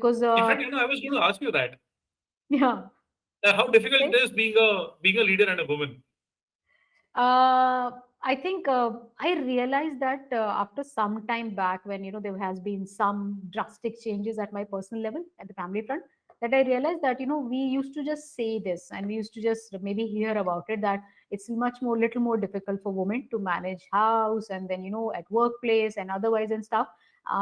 because In fact, I was going to ask you that. yeah. How difficult Say? it is being a leader and a woman. I think I realized that after some time back, when there has been some drastic changes at my personal level, at the family front, that I realized that we used to just say this, and we used to just maybe hear about it, that it's much more, little more difficult for women to manage house, and then at workplace and otherwise and stuff.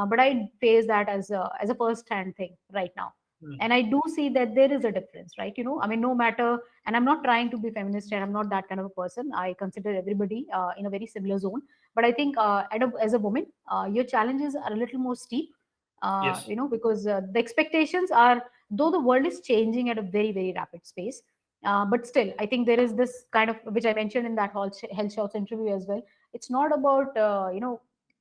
But I face that as a first hand thing right now, Hmm. and I do see that there is a difference, right? I mean, no matter, and I'm not trying to be feminist, and I'm not that kind of a person. I consider everybody in a very similar zone. But I think as a woman, your challenges are a little more steep, Yes. because the expectations are, though the world is changing at a very, very rapid space, but still I think there is this kind of, which I mentioned in that health shots interview as well. It's not about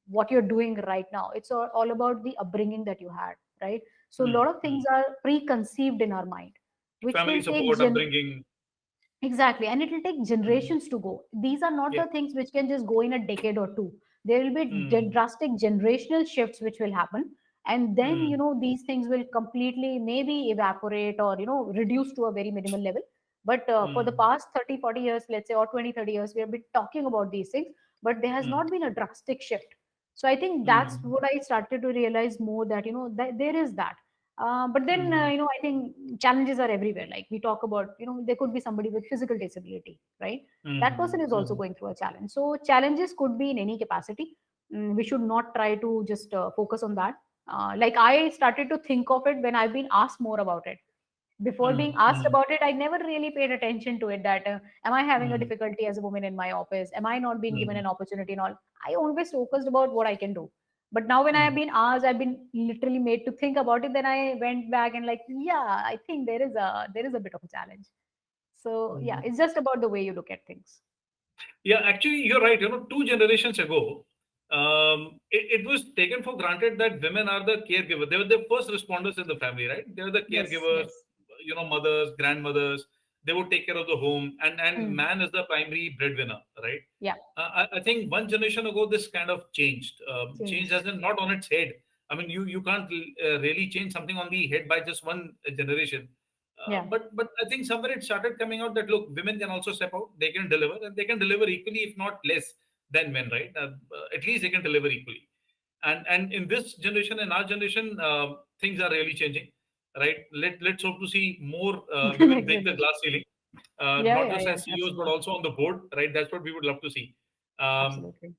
what you're doing right now. It's all about the upbringing that you had, right? So a Hmm. lot of Hmm. things are preconceived in our mind, which Family will take support, upbringing. exactly, and it will take Hmm. generations to go. These are not Yeah. the things which can just go in a decade or two. There will be Hmm. drastic generational shifts which will happen, and then Hmm. these things will completely maybe evaporate, or reduce to a very minimal level. But for the Hmm. past 30, 40 years, let's say, or 20, 30 years, we have been talking about these things, but there has Hmm. not been a drastic shift. So I think that's Hmm. what I started to realize more, that that there is that. But then, Hmm. I think challenges are everywhere. Like we talk about, there could be somebody with physical disability, right? That Hmm. person is also Hmm. going through a challenge. So challenges could be in any capacity. We should not try to just focus on that. Like I started to think of it when I've been asked more about it. Before being Hmm. asked Hmm. about it, I never really paid attention to it. That am I having a Hmm. difficulty as a woman in my office? Am I not being given Hmm. an opportunity and all? I always focused about what I can do. But now when I have Hmm. been asked, I've been literally made to think about it. Then I went back and like, yeah, I think there is a bit of a challenge. So yeah, Hmm. it's just about the way you look at things. Yeah, actually, you're right. 2 generations ago, it was taken for granted that women are the caregiver. They were the first responders in the family, right? They were the Yes, caregivers, yes. mothers, grandmothers. They would take care of the home, and Hmm. man is the primary breadwinner, right? Yeah, I think 1 generation ago, this kind of changed. Changed as changed. in not on its head. I mean, you can't really change something on the head by just one generation. Yeah. But I think somewhere it started coming out that look, women can also step out. They can deliver, and they can deliver equally, if not less than men, right? At least they can deliver equally. And in this generation and our generation, things are really changing, right? Let's hope to see more women break the Exactly. glass ceiling, Yeah, not yeah, just yeah. as CEOs but Absolutely. also on the board, right? That's what we would love to see. Um, Absolutely.